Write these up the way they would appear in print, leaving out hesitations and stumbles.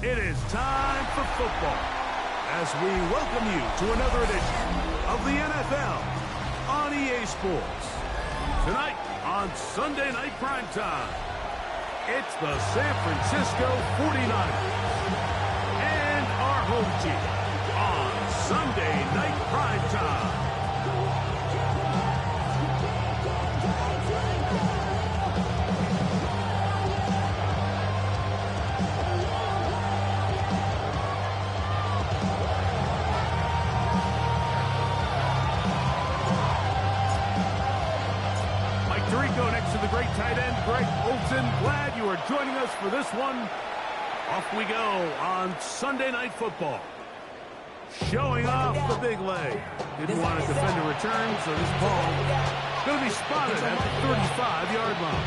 It is time for football as we welcome you to another edition of the NFL on EA Sports. Tonight on Sunday Night Primetime, it's the San Francisco 49ers and our home team on Sunday Night Primetime. The great tight end, Greg Olsen. Glad you are joining us for this one. Off we go on Sunday Night Football. Showing off the big leg. Didn't want to defend a return, so this ball is going to be spotted at the 35-yard line.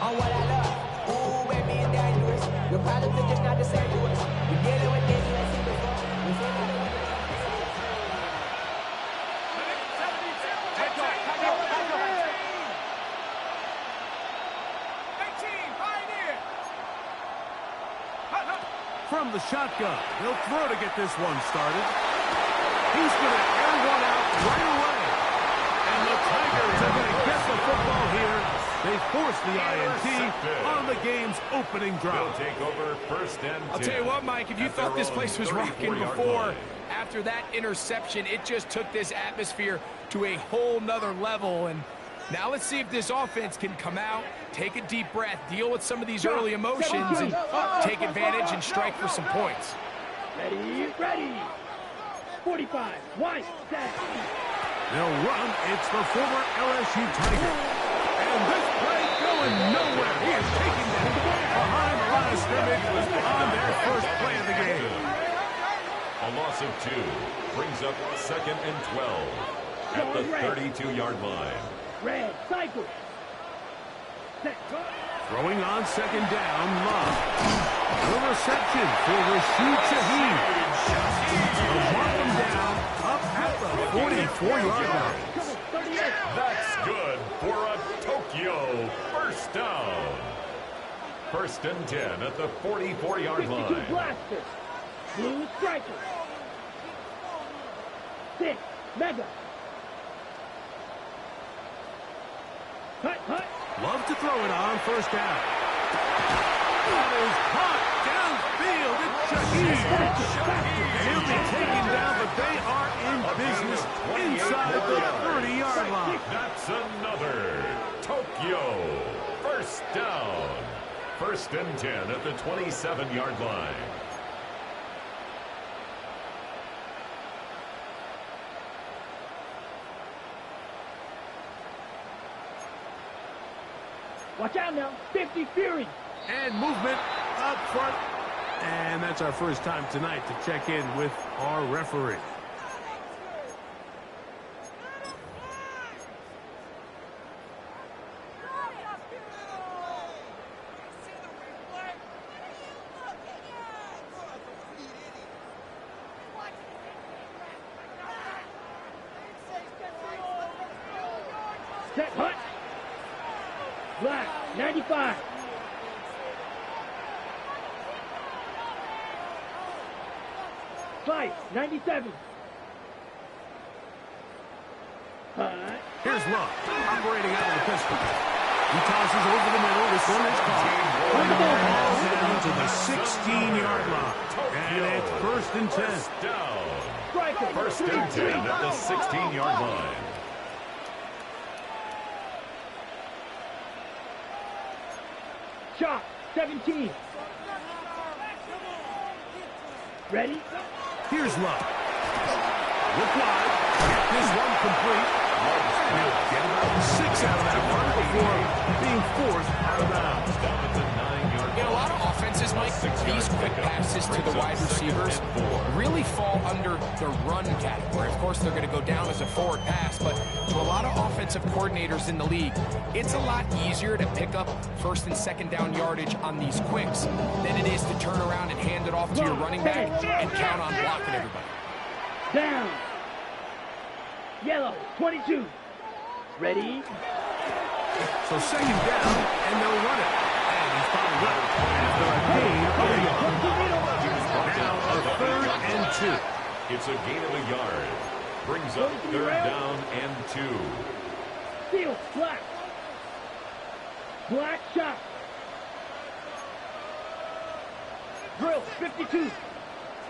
On what I love. Ooh, baby, it's dangerous. Your problems are just not the same to us. You're dealing with this, you ain't seen before. From the shotgun, he'll throw to get this one started. He's going to air one out right away. And the Tigers are going to get the football here. They force the INT on the game's opening drive. They'll take over first and 10. I'll tell you what, Mike, if you thought this place was rocking before, after that interception, it just took this atmosphere to a whole nother level. And now let's see if this offense can come out, take a deep breath, deal with some of these early emotions, and take advantage and strike for some points. Ready. 45, one, set. They'll run. It's the former LSU Tiger. And this play going nowhere. He is taken down behind the line of scrimmage on their first play of the game. A loss of 2 brings up second and 12 at the 32-yard line. Red, cycle. Set, go. Throwing on second down, Love. The reception for Rashid Shaheed. They'll mark him down up at the 44-yard line. That's good for a Tokyo first down. First and 10 at the 44-yard line. Blaster. Blue striker. 6, mega. Cut. Love to throw it on first down. That is caught downfield. It's Shaheed. He'll be taken down, but they are in business inside the 30-yard line. That's another Tokyo first down. First and 10 at the 27-yard line. Watch out now. 50 Fury. And movement up front. And that's our first time tonight to check in with our referee. Set, hut. Black, 95. Fight, 97. Here's Love, operating out of the pistol. He tosses over the middle. This one is caught. Down to the 16-yard line. And it's first and 10. Down. First and 10 at the 16-yard line. Shot, 17. Ready? Here's Love. Look wide. Get this one complete. He'll get about 6 out of that one before being forced out of bounds. In a lot of offenses, Mike, these quick passes to the wide receivers really fall under the run category. Of course, they're going to go down as a forward pass, but to a lot of offensive coordinators in the league, it's a lot easier to pick up first and second down yardage on these quicks than it is to turn around and hand it off to your running back and count on blocking everybody. Down. Yellow, 22. Ready? So second down, and they'll run it. And he's followed up after a gain of a yard. Now a 3rd and 2. It's a gain of a yard. Brings up 3rd down and 2. Steal, black. Black shot. Drill, 52.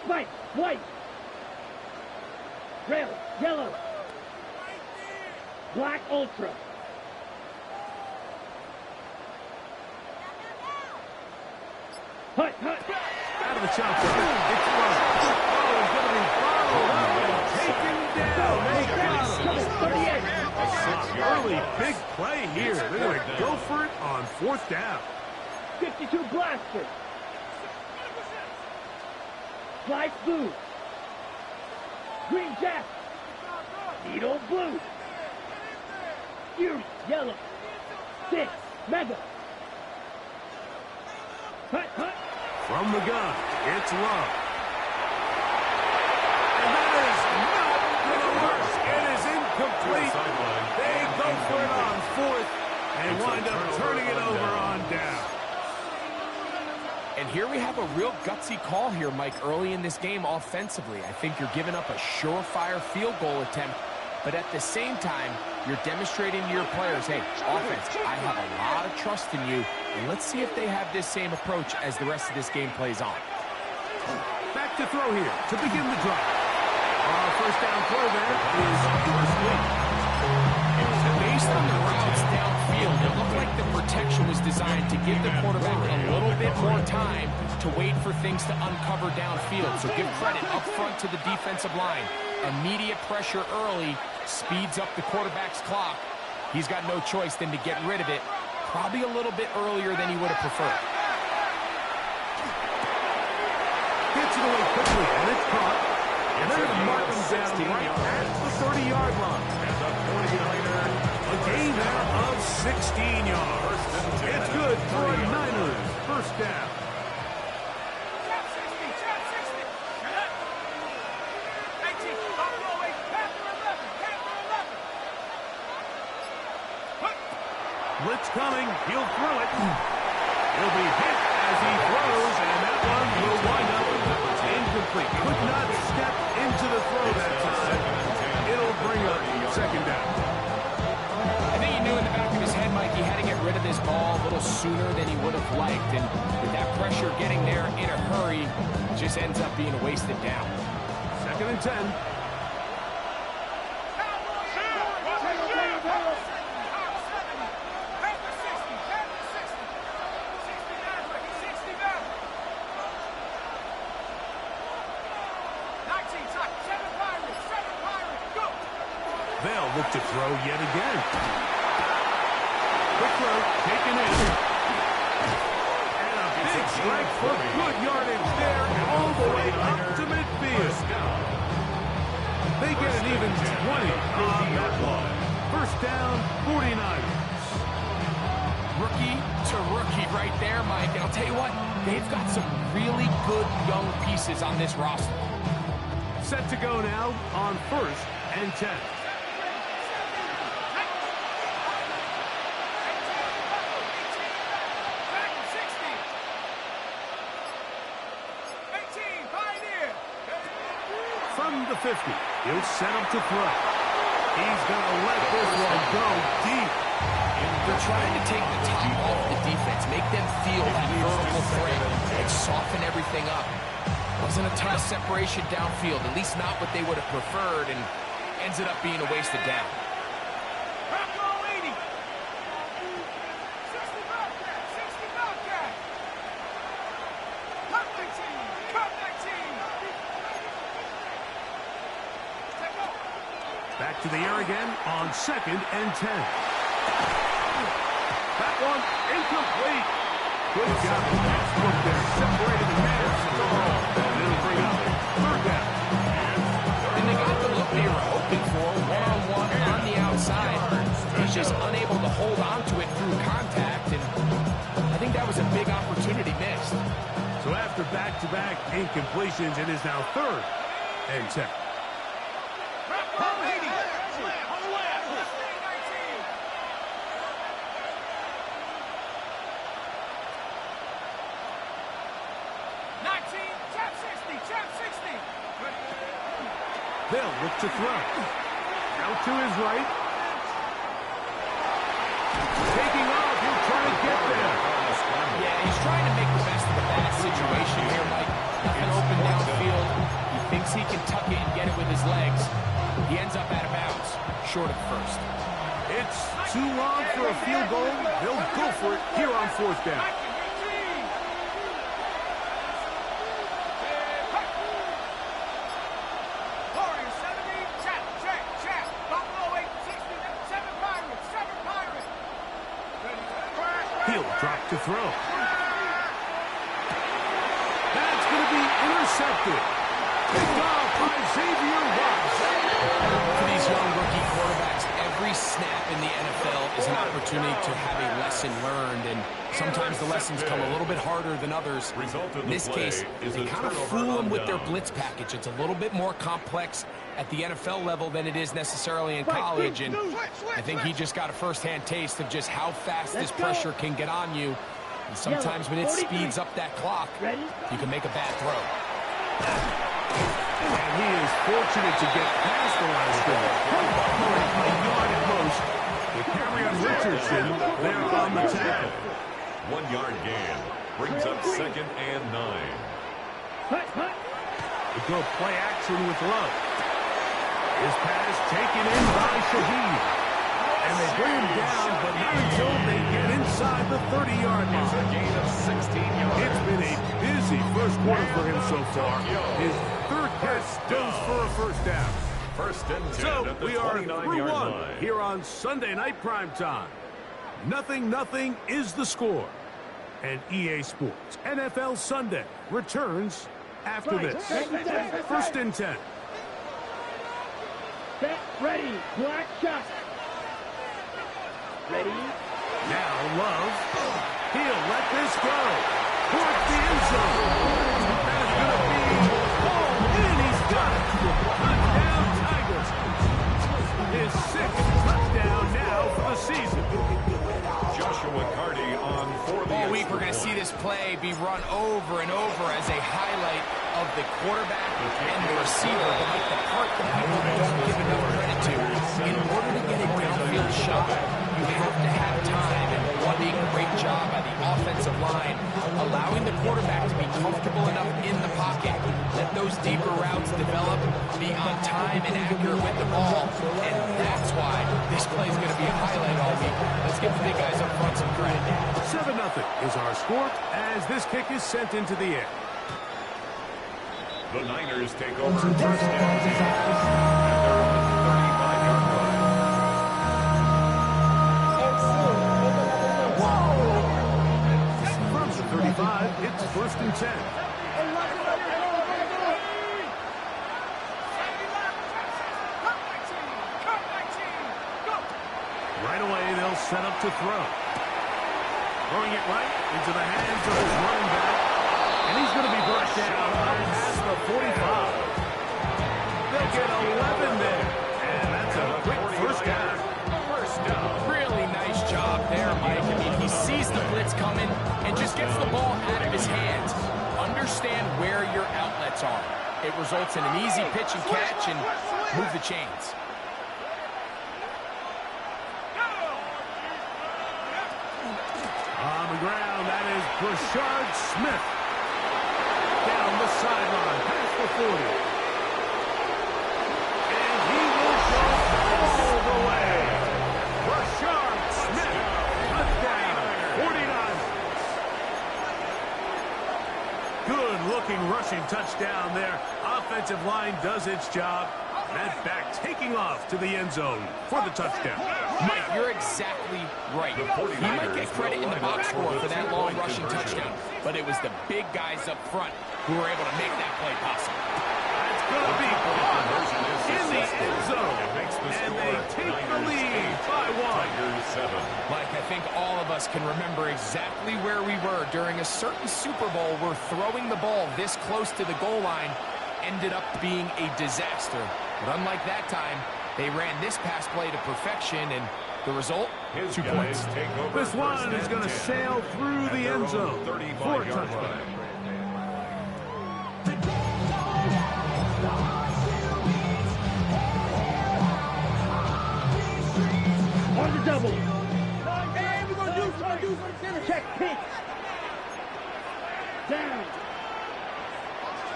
Spike, white. Rail, yellow. Black ultra. Hut, hut. Out of the chop block. It's run. Oh, he's going to be followed up and taken down. They got him. 38. A 6-yard Early loss. big play here. They're going to go for it on 4th down. 52 blaster. Slice blue. Green jack. Needle blue. Fury yellow. 6 mega. Hut, hut. From the gun, it's Love. And that is not going to work. It is incomplete. They go for it on 4th and wind up turning it over on down. And here we have a real gutsy call here, Mike, early in this game offensively. I think you're giving up a surefire field goal attempt, but at the same time, you're demonstrating to your players, hey, offense, I have a lot of trust in you, and let's see if they have this same approach as the rest of this game plays on. Back to throw here to begin the drive. Our first down throw there is first week. Based on the routes downfield, it looked like the protection was designed to give the quarterback a little bit more time to wait for things to uncover downfield. So give credit up front to the defensive line. Immediate pressure early speeds up the quarterback's clock. He's got no choice than to get rid of it, probably a little bit earlier than he would have preferred. Gets it away quickly, and it's caught. And they're going to mark him down right at the 30-yard line. And the 49er. A gain there of 16 yards. It's good for a Niners first down. Blitz coming. He'll throw it. He'll be hit as he throws, and that one will wind up incomplete. Could not step into the throw that time. It'll bring up second down. I think he knew in the back of his head, Mike, he had to get rid of this ball a little sooner than he would have liked. And with that pressure getting there in a hurry, it just ends up being a wasted down. 2nd and 10. They'll look to throw yet again. Quick throw, taken in. And a big strike for good yardage there, all the way up to midfield. They get an even 20 on that one. First down, 49ers. Rookie to rookie right there, Mike. And I'll tell you what, they've got some really good young pieces on this roster. Set to go now on 1st and 10. From the 50, he'll set him to throw. He's going to let this one go deep. They're trying to take the top off the defense, make them feel that vertical threat, and soften everything up. Wasn't a ton of separation downfield, at least not what they would have preferred, and ends it up being a wasted down. Back to the air again on 2nd and 10. That one incomplete. Good job. Look there, separated the man. And it'll bring up 3rd down. And they got the look they were hoping for, one-on-one on the outside. He's just unable to hold on to it through contact, and I think that was a big opportunity missed. So after back-to-back incompletions, it is now 3rd and 10. They'll look to throw. Out to his right. Taking off. He'll try to get there. Yeah, he's trying to make the best of the bad situation here, Mike. Nothing open downfield. He thinks he can tuck it and get it with his legs. He ends up out of bounds, short of first. It's too long for a field goal. They'll go for it here on fourth down. He'll drop to throw. That's going to be intercepted. Picked off by Xavier Watts. For these young rookie quarterbacks, every snap in the NFL is an opportunity to have a lesson learned, and sometimes the lessons come a little bit harder than others. In this case, they kind of fool them with their blitz package. It's a little bit more complex at the NFL level than it is necessarily in college, and I think he just got a first-hand taste of just how fast this pressure can get on you. And sometimes when it speeds up that clock, you can make a bad throw. And he is fortunate to get past the line of scrimmage. A yard at most. The carry on Richardson there on the tackle. 1 yard gain. Brings up 2nd and 9. They go play action with Love. His pass taken in by Shaheed. And they bring him down, but not until they get inside the 30-yard line. It's a gain of 16 yards. It's been a busy first quarter for him so far. His third catch goes for a first down. First and 10 So at the we are 29-yard 3-1 line. here on Sunday Night Primetime. 0-0 is the score. And EA Sports NFL Sunday returns after this. First and 10. Set, ready, black shot. Ready? Now Love. He'll let this go. Towards the end zone. That's going to be pulled in. He's got it. Touchdown Tigers. His 6th touchdown now for the season. Joshua Carty on for the All week we're going to see this play be run over and over as a highlight of the quarterback and the receiver. But like the part that people don't give enough credit to, in order to get a downfield shot, you have to have time. And what a great job by the offensive line, allowing the quarterback to be comfortable enough in the pocket, let those deeper routes develop, be on time and accurate with the ball. And that's why this play is going to be a highlight all week. Let's give the big guys up front some credit. 7-0 is our score as this kick is sent into the air. The Niners take over first and 10. And they're on the 35-yard line. From the 35, it's first and 10. Right away, they'll set up to throw. Throwing it right into the hands of his running back. And he's going to be brought down past the 45. They'll get 11 there. And that's a quick first down. First down. Really nice job there, Mike. I mean, he sees the blitz coming and just gets the ball out of his hands. Understand where your outlets are. It results in an easy pitch and catch and move the chains. On the ground, that is Brashard Smith. Down the sideline, past the 40. And he will go all the way. Brashard Smith, touchdown, 49. Good-looking rushing touchdown there. Offensive line does its job. That back taking off to the end zone for the touchdown. Mike, you're exactly right. He might get credit in the box score for that long rushing touchdown, but it was the big guys up front who were able to make that play possible. That's going to be caught in the end zone, and they take the lead by 1. Mike, I think all of us can remember exactly where we were during a certain Super Bowl where throwing the ball this close to the goal line ended up being a disaster. But unlike that time, they ran this pass play to perfection, and the result, 2 points. This one is going to sail through the end zone for a touchdown.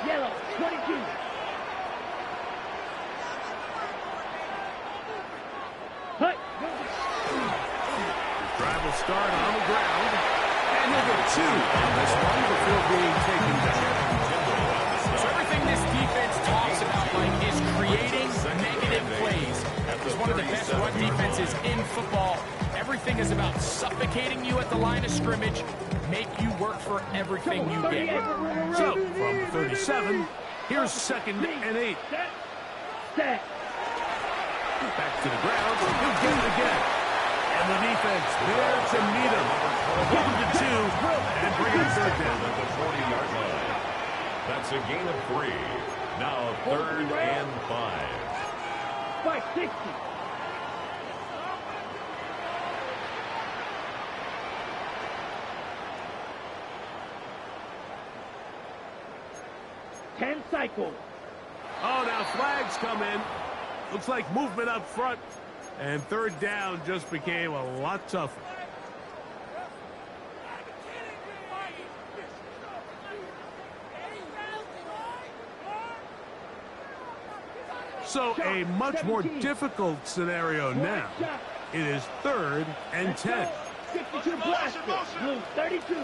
Yellow, 22. Hut. Drive will start on the ground. And he'll get 2 on this one before being taken down. So everything this defense talks about, Mike, is creating negative plays. It's one of the best run defenses in football. Everything is about suffocating you at the line of scrimmage, make you work for everything you get. So, from 37, here's 2nd and 8. Set. Back to the ground. He'll get it again. And the defense there to meet him. Give him to 2 and bring it 3rd down at the 40-yard line. That's a gain of 3. Now 3rd and 5. 560. Ten cycles. Oh, now flags come in. Looks like movement up front. And 3rd down just became a lot tougher. So a much more difficult scenario now. It is 3rd and 10. 62 blaster. Blue, 32.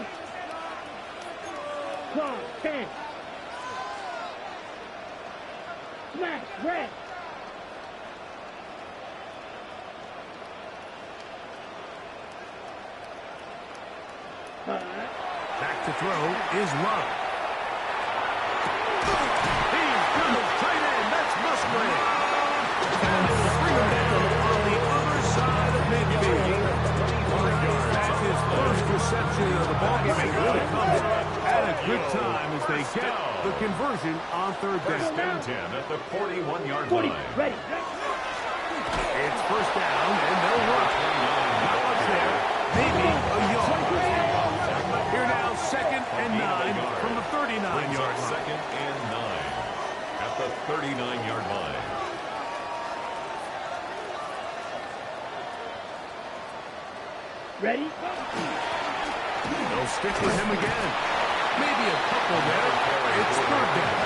Long, 10. Smash, red. Back to throw is Love. He's good. Tight end. That's Musgrave. And they will bring him down on the other side of midfield. That's his first reception of the ballgame. It really comes at a good time as they get the conversion on 3rd First down. and 10 at the 41-yard 40, line. ready. It's 1st down, and they'll run. Not much there. Maybe a yard. Here now, 2nd and 9 from the 39-yard line. 2nd and 9 at the 39-yard line. Ready? They'll stick with him again. Maybe a couple there. It's 3rd down.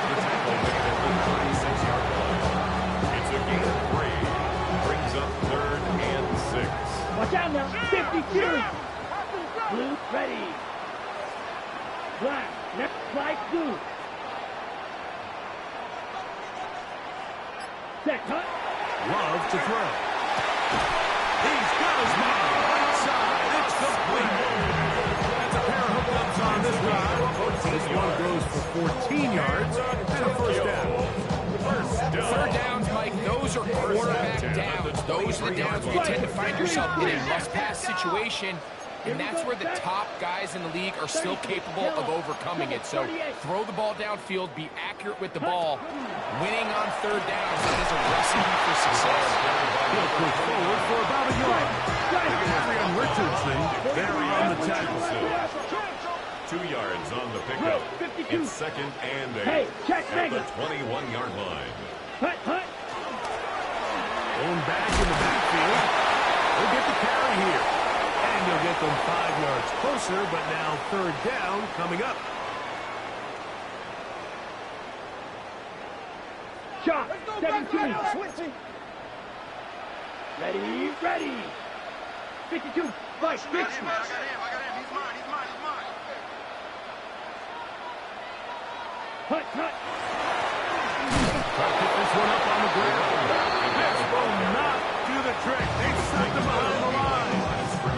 The tackle made at the 36-yard line. It's a gain of 3. Brings up 3rd and 6. Watch out now. 52. Blue, ready. Black, left, slide, blue. Set, cut. Love to throw. He's got his man. Right side. It's complete. That's a pair of hookups on this drive. This one goes for 14 yards and a 1st down. 3rd downs, Mike, those are quarterback downs. Those are the downs where you tend to find yourself in a must-pass situation, and that's where the top guys in the league are still capable of overcoming it. So throw the ball downfield, be accurate with the ball. Winning on 3rd down is a recipe for success. He'll push forward for about a yard. Adrian Richardson there on the tackle. 2 yards on the pickup. It's 2nd and 8 Hey, check at the Megan. 21-yard line. Hut, hut. Going back in the backfield. He'll get the carry here. And he'll get them 5 yards closer, but now 3rd down coming up. Shot, 17. Ready, ready. 52, fight, 50. I got him. He's mine. Hut, hut. Try to pick this one up on the ground. This will not do the trick. They sucked him behind the line.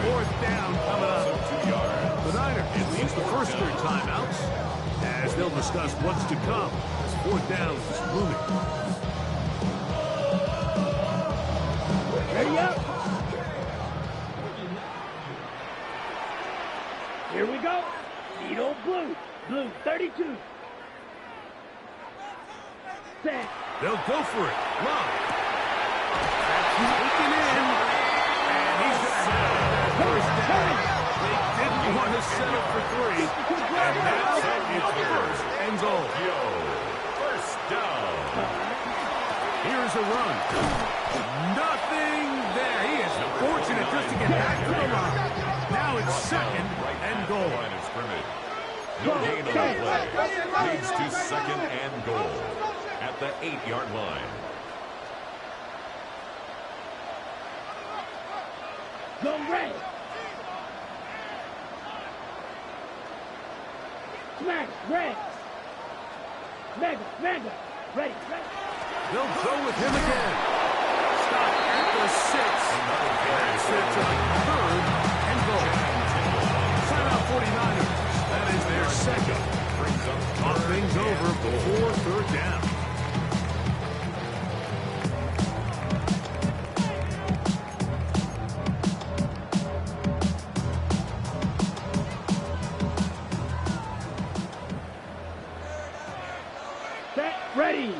4th down coming up. 2 yards. The Niners at least the first 3 timeouts as they'll discuss what's to come. This 4th down is looming. Ready up. Here we go. Needle blue. Blue, 32. Set. They'll go for it. Love. That's taken in. And he's going to have that 1st down. They didn't want to settle for 3. And now it's 1st and goal. 1st down. Here's a run. Nothing there. He is fortunate just to get back to the line. Now it's 2nd and goal. Line of scrimmage. No gain on the play. Leads to second and goal at the 8-yard line. Go red. Smack, red. Mega. Ready. They'll go with him again. Stop at the 6. That's it to third and goal. Timeout 49ers. That is their second. Talk things over before third down. Set, ready.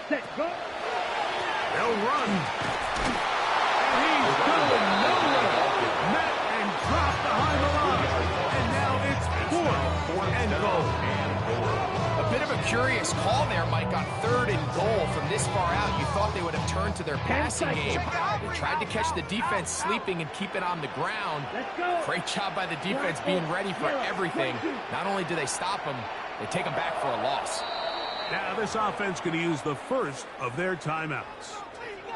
Set, go. They'll run. And he's going nowhere. Met and dropped behind the line. And now it's fourth and goal. A bit of a curious call there, Mike, on third and goal from this far out. You thought they would have turned to their passing game. They tried to catch the defense sleeping and keep it on the ground. Let's go. Great job by the defense being ready for everything. Not only do they stop them, they take them back for a loss. Now this offense going to use the first of their timeouts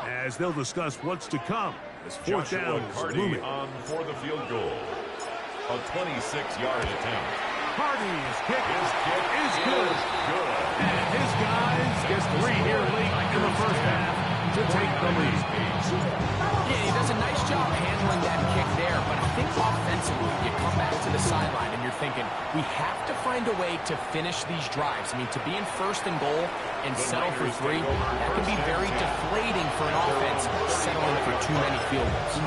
as they'll discuss what's to come as fourth down is looming. On for the field goal. A 26-yard attempt. Hardy's kick is good. And his guys gets 3 here late in the first half to take the lead. Yeah, he does a nice job handling that kick there, but I think offensively, you come back to the sideline and you're thinking, we have to find a way to finish these drives. I mean, to be in first and goal and settle for 3, that can be very deflating for an offense settling for too many field goals.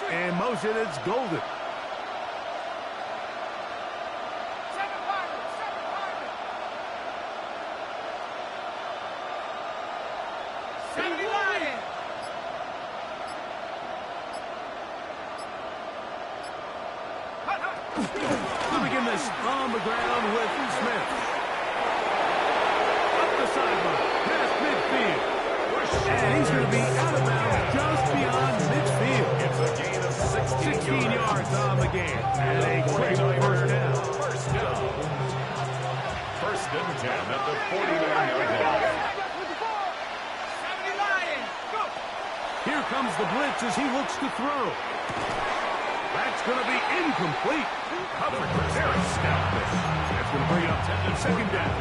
In motion, it's Golden. We'll begin this on the ground with Smith. Up the sideline, past midfield. And he's going to be out of bounds just beyond midfield. It's a gain of 16 yards on the game. And a quick first down. First and 10 at the 49-yard line. Here comes the blitz as he looks to throw. That's going to be incomplete. Covered very stout. That's going to bring up second down.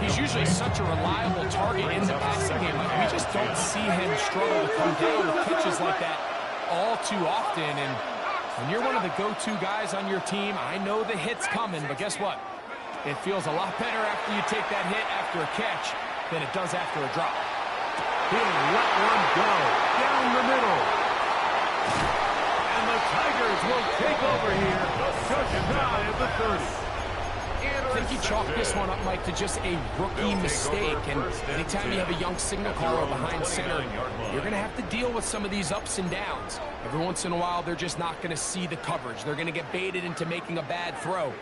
He's usually such a reliable target in the passing game. Like, we just don't see him struggle to come down with pitches like that all too often. And when you're one of the go-to guys on your team, I know the hit's coming, but guess what? It feels a lot better after you take that hit after a catch than it does after a drop. He'll let one go down the middle. And the Tigers will take over here just shy of the 30. I think he chalked this one up, Mike, to just a rookie mistake. And anytime you have a young signal caller behind center, you're going to have to deal with some of these ups and downs. Every once in a while, they're just not going to see the coverage. They're going to get baited into making a bad throw.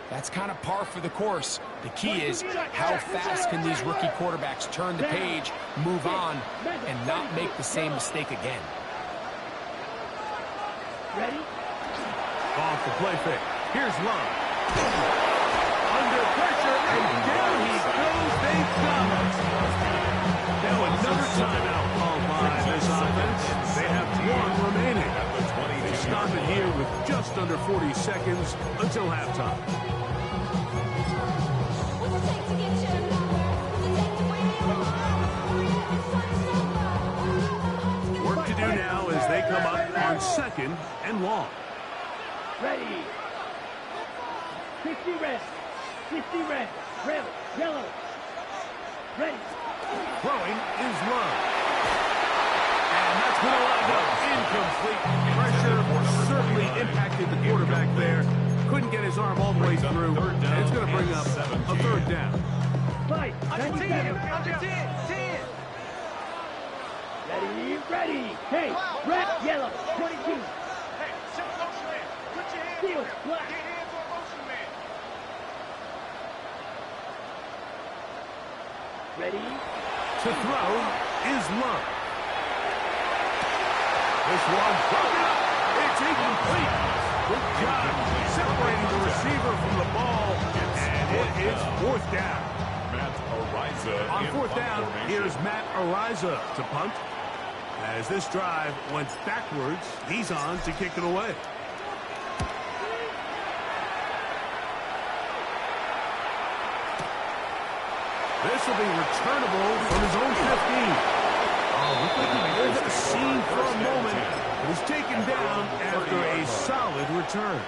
That's kind of par for the course. The key is how fast can these rookie quarterbacks turn the page, move on, and not make the same mistake again. Ready? Off the play fake. Here's Love. Under pressure, and down he goes. They've got it. Now another timeout called by this offense. They have 1 remaining. They stop it here with just under 40 seconds until halftime. Work to do now as they come up on second and long. Ready. 50 red. 50 red. Red. Yellow. Ready. Throwing is Love. And that's going to line up incomplete. Pressure certainly impacted the quarterback there. Couldn't get his arm all the way through. And it's going to bring up a third down. Fight. 97. Ready. Ready. Hey. Red. Yellow. 22. Hey, sit close in. Put your hands Steal. Black. Get hands on motion man. Ready. To throw is Love. This one broken up. It's incomplete. Good job separating the receiver from the ball, and it is fourth down. Matt Ariza On in fourth punt down, formation. here's Matt Ariza to punt. As this drive went backwards, he's on to kick it away. This will be returnable from his own 15. Oh, looked like he was the scene for a moment. But he's taken down after a solid return.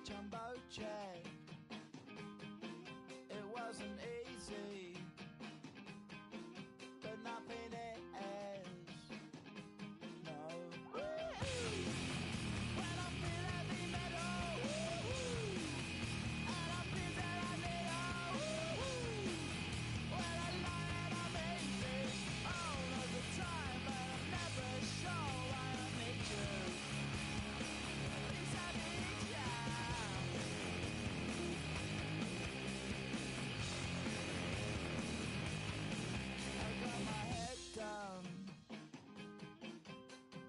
Jumbo check. It wasn't easy, but nothing is. No. When I feel heavy metal, and I feel that I need when I lie and I'm easy all of the time, but I'm never sure why I need you. Please I need ya.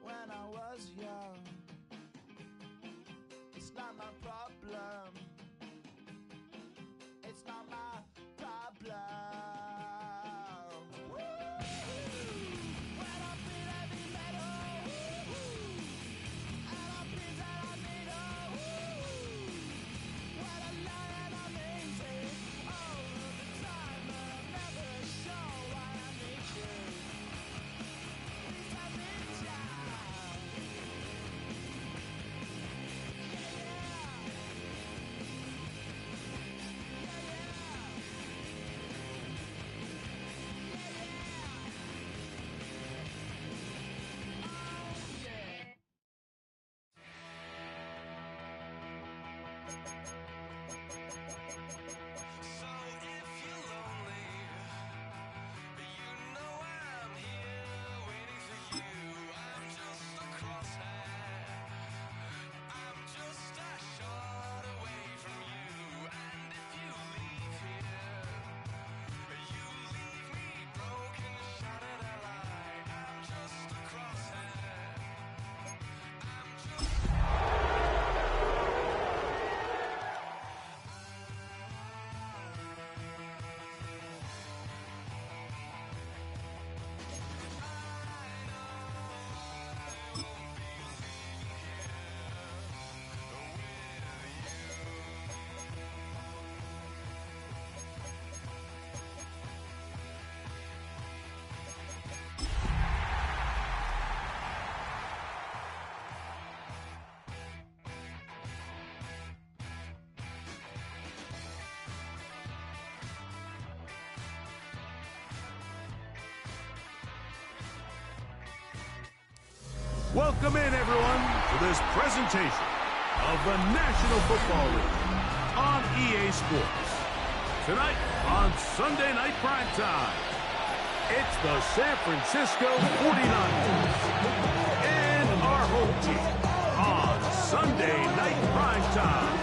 When I was young, it's not my problem. It's not my problem. When I feel heavy metal, and I feel that I need when I lie and I'm easy all of the time, but I'm never sure why I need you. Please I need ya. Welcome in, everyone, to this presentation of the National Football League on EA Sports. Tonight on Sunday Night Prime Time, it's the San Francisco 49ers and our home team on Sunday Night Prime Time.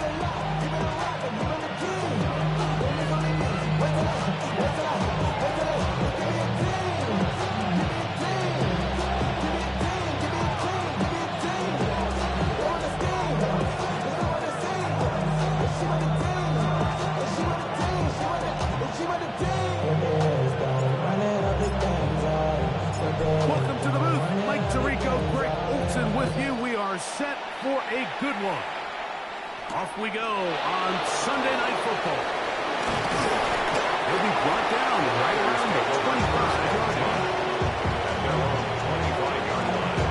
Welcome to the booth. Mike Tirico, Greg Olson with you. We are set for a good one. Off we go on Sunday Night Football. He'll be brought down right around the 25-yard line. At their own 25-yard line.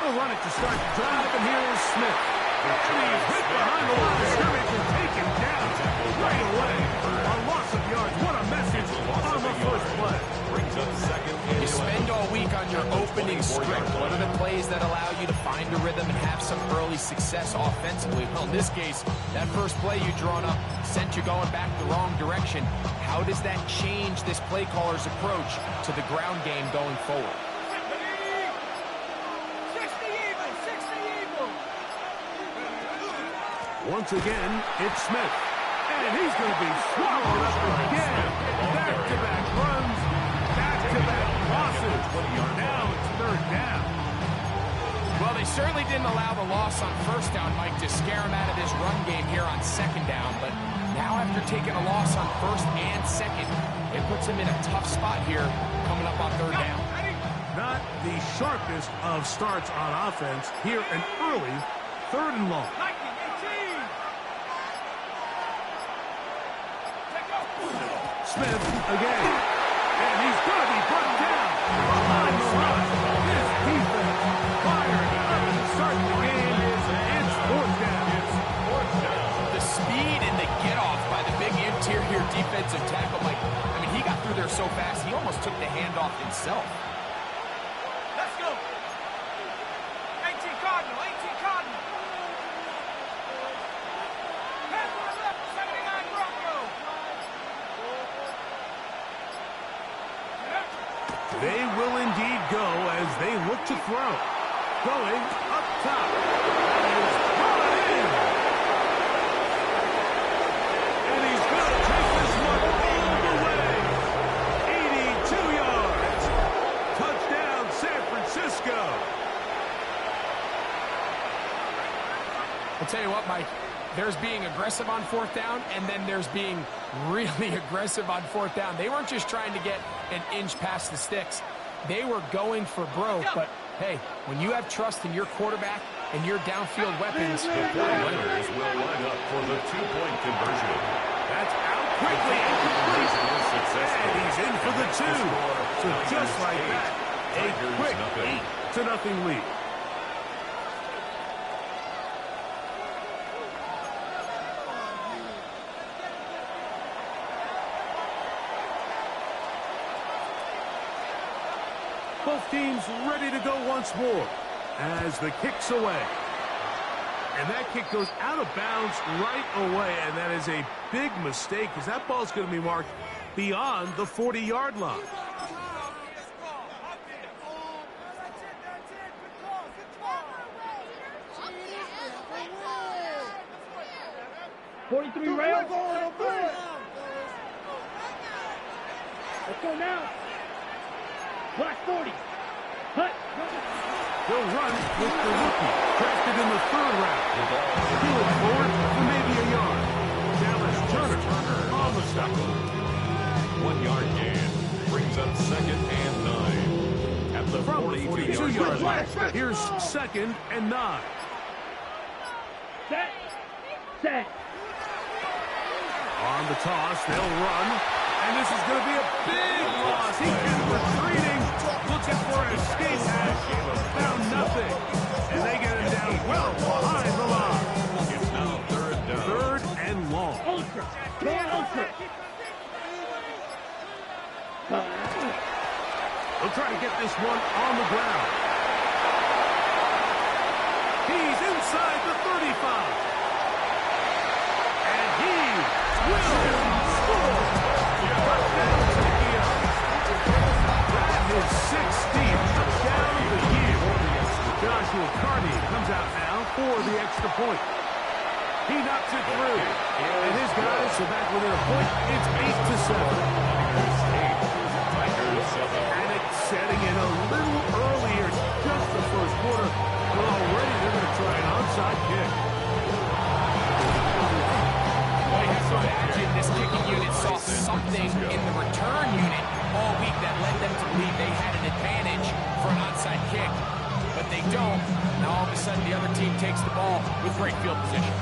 Run it to start the drive, and here is Smith. And he's hit behind the line of scrimmage and taken down right away. A loss of yards. What a message on the first play. Brings up second. You spend all week on your opening script. What are the plays that allow you to find a rhythm and have some early success offensively? Well, in this case, that first play you drawn up sent you going back the wrong direction. How does that change this play caller's approach to the ground game going forward? Once again, it's Smith. And he's going to be swallowed up again. Back-to-back runs, back-to-back losses. Now it's third down. Well, they certainly didn't allow the loss on first down, Mike, to scare him out of his run game here on second down. But now after taking a loss on first and second, it puts him in a tough spot here coming up on third down. Not the sharpest of starts on offense. Here an early third and long. Smith again. And he's going to be brought down behind the run. This defense firing up to start the game. It's fourth down. The speed and the get-off by the big interior defensive tackle, Mike. I mean, he got through there so fast, he almost took the handoff himself. Let's go. 18 Cardinal, 18 Cardinal. Pass to the left, 79 Bronco. They will indeed go as they look to throw. Going up top. And it's brought in. And he's going to take this one all the way. 82 yards. Touchdown, San Francisco. I'll tell you what, Mike, there's being aggressive on fourth down, and then there's being really aggressive on fourth down. They weren't just trying to get an inch past the sticks. They were going for broke, but hey, when you have trust in your quarterback and your downfield weapons, The 49ers will line up for the two-point conversion. That's out quickly and complete. And he's in for the two. So just like that, a quick 8-0 lead. Both teams ready to go once more as the kick's away. And that kick goes out of bounds right away, and that is a big mistake because that ball's going to be marked beyond the 40-yard line. That's it. Good call. 43 rails. Let's go now. Black 40. Hut. They'll run with the rookie, drafted in the third round. He looks forward for maybe a yard. Dallas Turner on the stop. 1 yard gain brings up second and 9. At the From the 42-yard line, here's Switch. second and 9. Set. Set. On the toss, they'll run. And this is going to be a big loss. He's been retreating, looking for an escape hatch. Found nothing. And they get him down well behind the line. It's now third down. Third and long. Ultra. Come on, Ultra. They'll try to get this one on the ground. He's inside the 35. And he will score. Touchdown to That is 16th touchdown of the year. Joshua Carney comes out now for the extra point. He knocks it through. And his guys are back within a point. It's 8-7. Tigers Panic setting in a little earlier, just the first quarter, but already they're going to try an onside kick. Well, you have to imagine this kicking unit saw something in the return unit all week that led them to believe they had an advantage for an onside kick. But they don't. Now all of a sudden the other team takes the ball with great field position.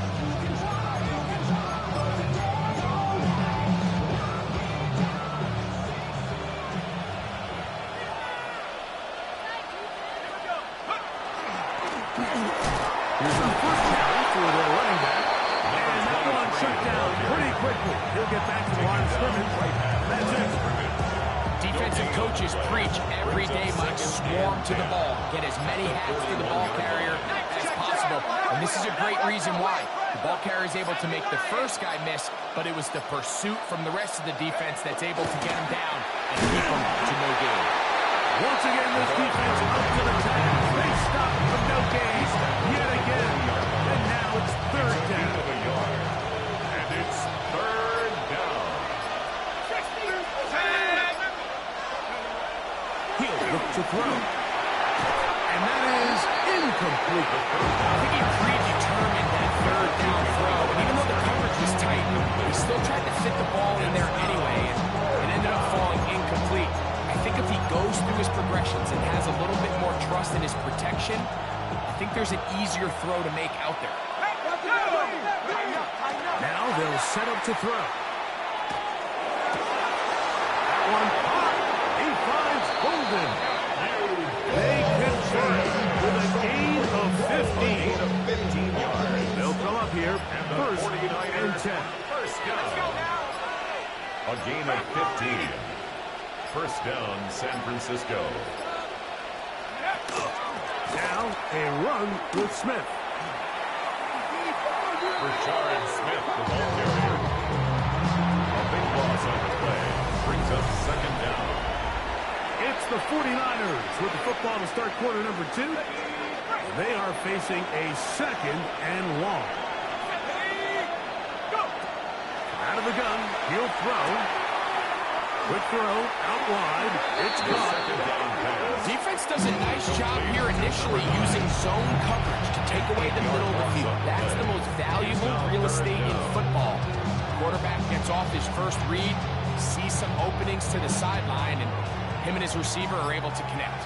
Here's our first carry for the running back. And that one shut down pretty quickly. He'll get back to the line of scrimmage. That's it. Defensive coaches preach every day, Mike, swarm to the ball. Get as many hats to the ball carrier as possible. And this is a great reason why. The ball carrier is able to make the first guy miss, but it was the pursuit from the rest of the defense that's able to get him down and keep him to no gain. Once again, this defense up to the task. They stop from no gain yet again. And now it's third down. And it's third down. He'll look to throw. And that is incomplete. I think he predetermined that third down throw. And even though the coverage was tight, he still tried to fit the ball in there anyway. And it ended up falling incomplete. I think if he goes through his progressions and has a little bit more trust in his protection, I think there's an easier throw to make out there. Now they'll set up to throw. That one hot. He finds Holden. They convert with a gain of 15. They'll come up here. First and 10. First down. A gain of 15. First down, San Francisco. Now a run with Smith. Richard Smith, the ball carrier. A big loss on the play. Brings up second down. It's the 49ers with the football to start quarter number 2. They are facing a second and long. Out of the gun, he'll throw. Quick throw, out wide. It's caught. Defense does a nice job here initially using zone coverage to take away the middle of the field. That's the most valuable real estate in football. Quarterback gets off his first read, sees some openings to the sideline, and him and his receiver are able to connect.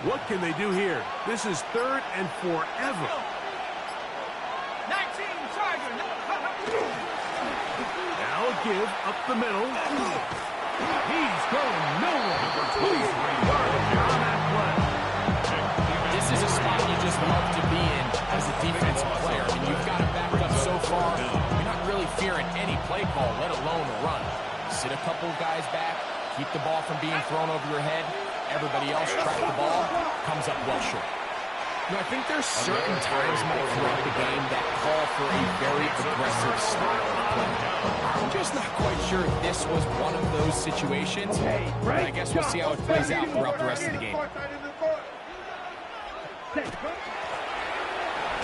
What can they do here? This is third and forever. 19 Charger. Now a give up the middle. He's going nowhere. Please on that play. This is a spot you just love to be in as a defensive player. I mean, you've got it backed up so far, you're not really fearing any play call, let alone a run. Sit a couple of guys back, keep the ball from being thrown over your head. Everybody else track the ball, comes up well short. You know, I think there's certain times, Mike, throughout the game that call for a very aggressive style of play. I'm just not quite sure if this was one of those situations. But I guess we'll see how it plays out throughout the rest of the game. Now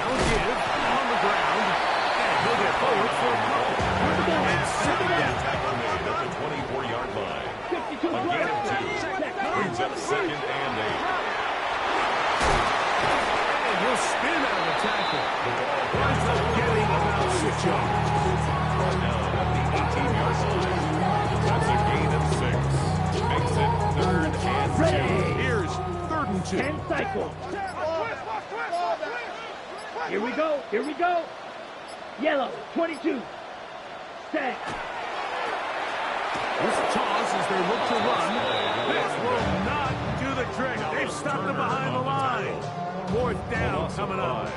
a give on the ground, and he'll get forward for a couple. And second down. Tackle made at the 24-yard line. A gain of 2. Brings up second and 8. He'll spin out of the tackle. Winds up getting about 6 yards. Now at the 18-yard line. That's a gain of 6. Makes it third and 2. Here's third and 2. 10 cycles. Here we go. Here we go. Yellow, 22. Set. This toss as they look to run. This will not do the trick. They've stopped him behind the line. Fourth down coming up.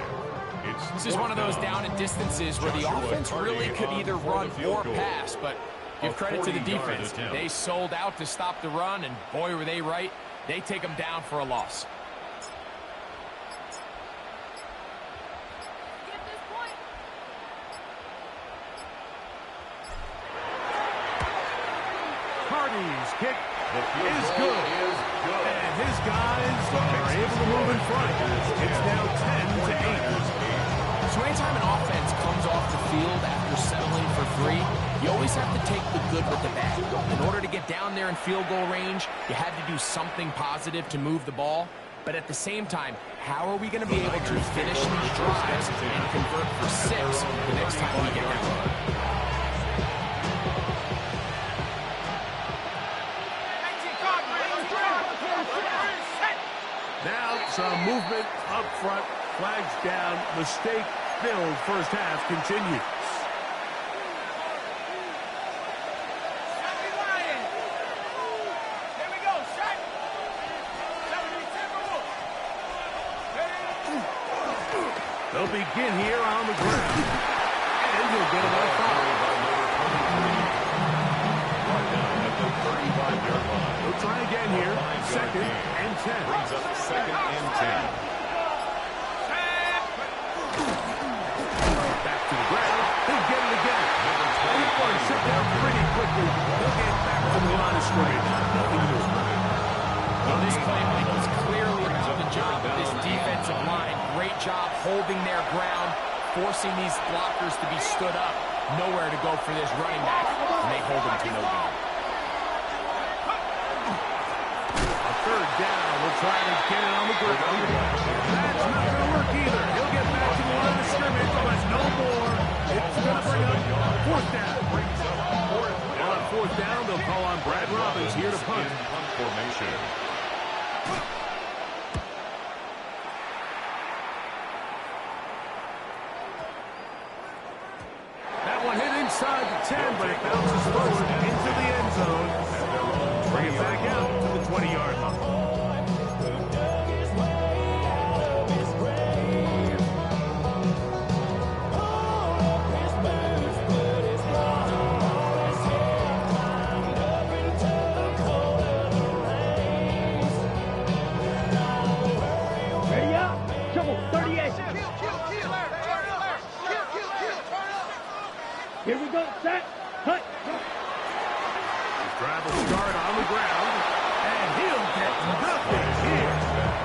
This is one of those down and distances where the offense really could either run or pass, but give credit to the defense. They sold out to stop the run, and boy, were they right. They take them down for a loss. Carney's kick is good. And his guys are able to move in front. It's now 10-8. So anytime an offense comes off the field after settling for 3, you always have to take the good with the bad. In order to get down there in field goal range, you had to do something positive to move the ball. But at the same time, how are we going to be able to finish these drives and convert for 6 the next time we get down? Now some movement up front, flags down, mistake-filled first half continues. They'll begin here on the ground. And he'll get it on foul. They'll try again here. 2nd and 10. Brings up 2nd and 10. Back to the ground. He'll get it again. He's going to sit down pretty quickly. He'll get back to the line of scrimmage. Well, this play, Michael, is clearly about the job of this defensive line. Great job holding their ground, forcing these blockers to be stood up. Nowhere to go for this running back, and they hold him to no gain. A 3rd down. We'll try to get it on the ground. That's not going to work either. He'll get back to the line of scrimmage, but no more. It's going to bring up 4th down. On 4th down, they'll call on Brad Robbins here to punt. Punt formation. Inside the 10, but it bounces forward into the end zone. Bring it back out to the 20-yard line. Ready up. Trouble, 38. Here we go, set, cut. His drive will start on the ground, and he'll get nothing here.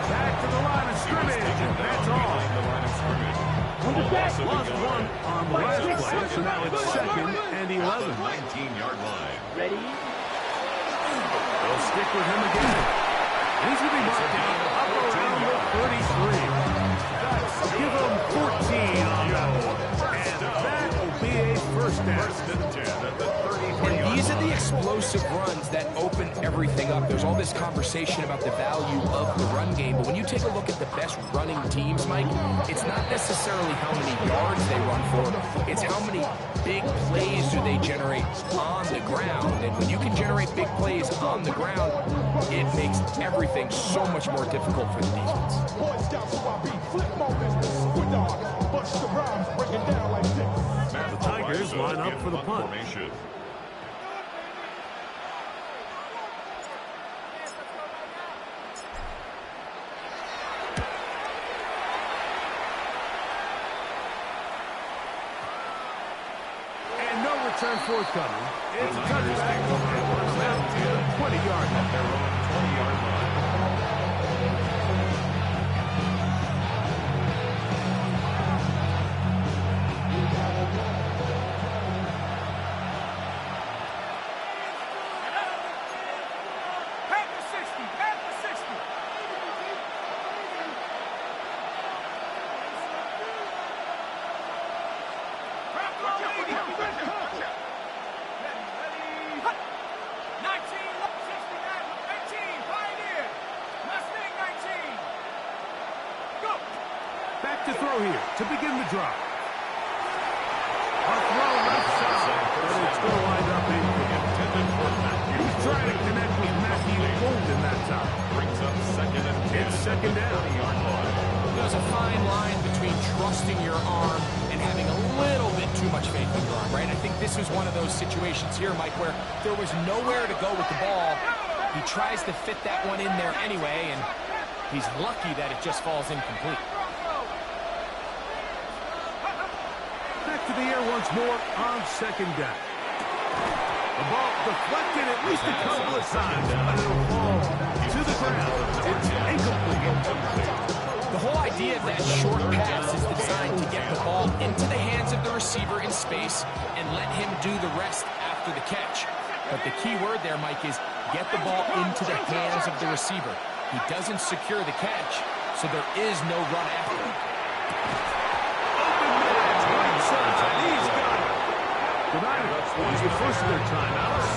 Back to the line of scrimmage, and that's all. Lost 1 on the last play, so now it's 2nd and 11. 19-yard line. Ready? They'll stick with him again. And he's going to be marked down up around the 33. Give him 14 on that one. And that will be a first down. And these are the explosive runs that open everything up. There's all this conversation about the value of the run game, but when you take a look at the best running teams, Mike, it's not necessarily how many yards they run for, it's how many big plays do they generate on the ground. And when you can generate big plays on the ground, it makes everything so much more difficult for the defense. The Tigers line up for the punt. And no return forthcoming. It's a touchback. And runs out to the 20-yard line. Their own 20-yard line. Back to throw here to begin the drive. A throw left side, but it's going to wind up intended for Matthew. He's trying to connect with Matthew Golden that time. Brings up 2nd and 10. It's 2nd down. There's a fine line between trusting your arm and having a little bit too much faith in your arm, right? I think this was one of those situations here, Mike, where there was nowhere to go with the ball. He tries to fit that one in there anyway, and he's lucky that it just falls incomplete. Back to the air once more on 2nd down. The ball deflected at least a couple of times, but it'll fall to the ground. It's incomplete. The whole idea of that short pass is designed to get the ball receiver in space and let him do the rest after the catch. But the key word there, Mike, is get the ball into the hands of the receiver. He doesn't secure the catch, so there is no run after him. He's got it. The Niners use the first of their timeouts,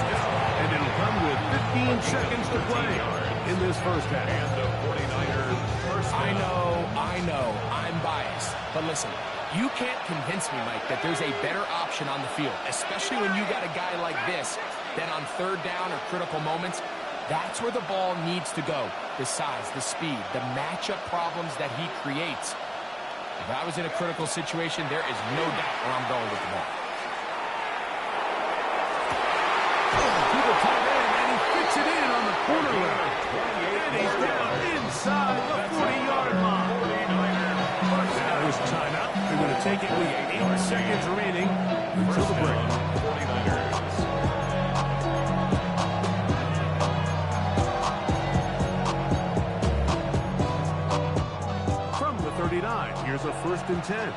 and it'll come with 15 seconds to play in this first half. And the 49ers first down. I know, I'm biased. But listen, you can't convince me, Mike, that there's a better option on the field, especially when you got a guy like this, that on third down or critical moments, that's where the ball needs to go. The size, the speed, the matchup problems that he creates. If I was in a critical situation, there is no doubt where I'm going with the ball. People tight end, and he fits it in on the corner route. And he's down inside the 40-yard line. Now his timeout. They're going to take it with 8 seconds remaining until the break. 49ers. From the 39, here's a 1st and 10.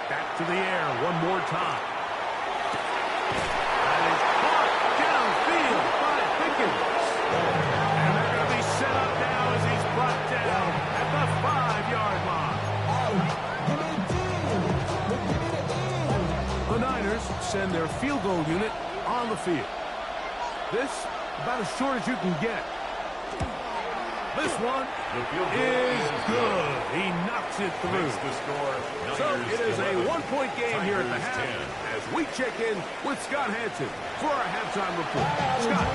Back to the air one more time. That is caught downfield by Pickens. And they're going to be set up now as he's brought down at the 5-yard line. The Niners send their field goal unit on the field. This, about as short as you can get. This one is good. He knocks it through. The score. So it is a 1-point game here at the half 10. as we check in with Scott Hansen for our halftime report. Scott.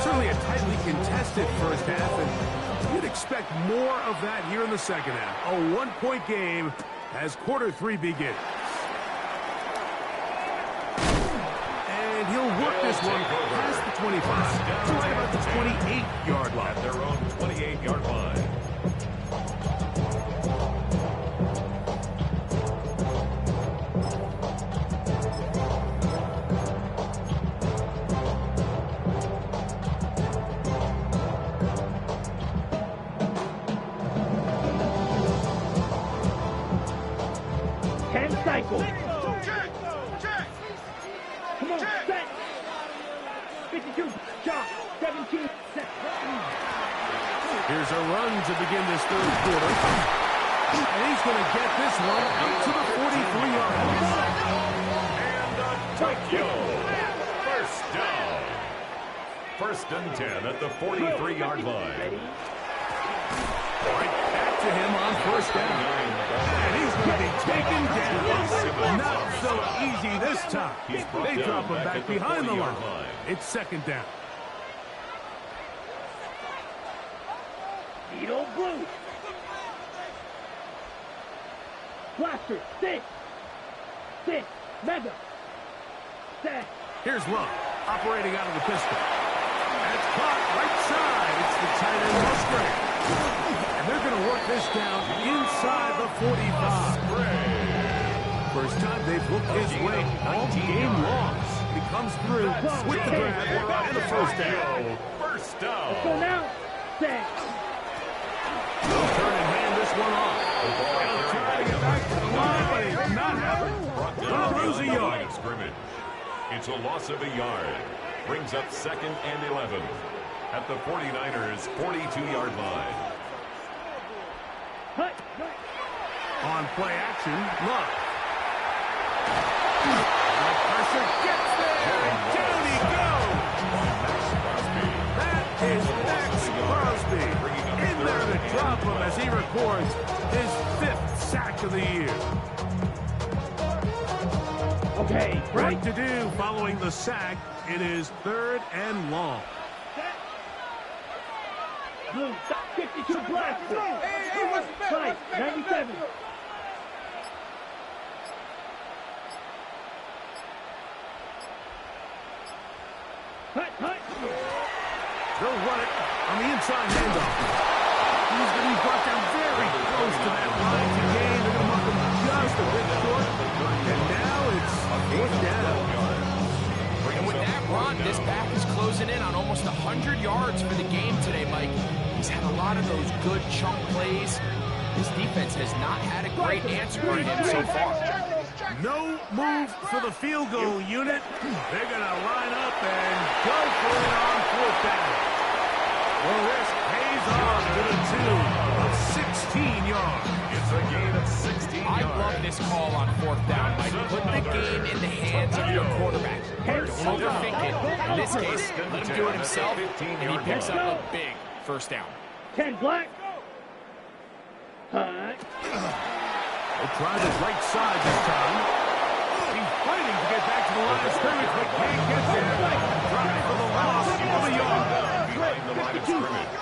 Certainly a tightly contested first half, and you'd expect more of that here in the second half. A 1-point game as quarter 3 begins. And he'll work this one past the 25 to right about the 28-yard line. At their own 28-yard line. Cycle. Come on, set. 52, shot, 17, set. Here's a run to begin this third quarter. And he's going to get this one up to the 43-yard line. And a touchdown. First down. 1st and 10 at the 43-yard line. Right back to him on 1st down. And he's going to be taken down. Not so easy this time. They drop him back behind the line. It's 2nd down. Beetle blue. Blaster, 6. Mega. Set. Here's Love, operating out of the pistol. That's caught right side. It's the tight end Musgrave. And they're going to work this down inside the 45. First time they've looked his way all game long. He comes through with the grab and the 1st down. First down. Let's go now. Set. They'll turn and hand this one off. They'll try to get back to the line, but it's not happening. They'll lose a yard. Scrimmage. It's a loss of a yard. Brings up 2nd and 11 at the 49ers' 42-yard line. On play action, Love. The pressure gets there, and down he goes. That is Max Crosby in there to drop him as he records his 5th sack of the year. Okay, right. What to do following the sack? It is 3rd and long. Blue, 52 blaster. Fight, 97. They'll run it on the inside handoff. He's going to be brought down very close to that line to gain. They're going to mark him just a bit short. And now it's a fourth down. And with that run, this back is closing in on almost 100 yards for the game today, Mike. He's had a lot of those good chunk plays. His defense has not had a great answer for him so far. No move for the field goal unit. They're going to line up and go for it on fourth down. Well, this pays off to the tune of 16 yards. It's a gain of 16 I yards. love this call on fourth down, Mike. Put the game in the hands of your quarterback. Don't overthink it. In this case, let him do it himself, and he picks up a big first down. 10 black. High. They'll try the right side this time. He's fighting to get back to the line of scrimmage, but can't get there. Drive for the loss of a yard. Behind the line of scrimmage.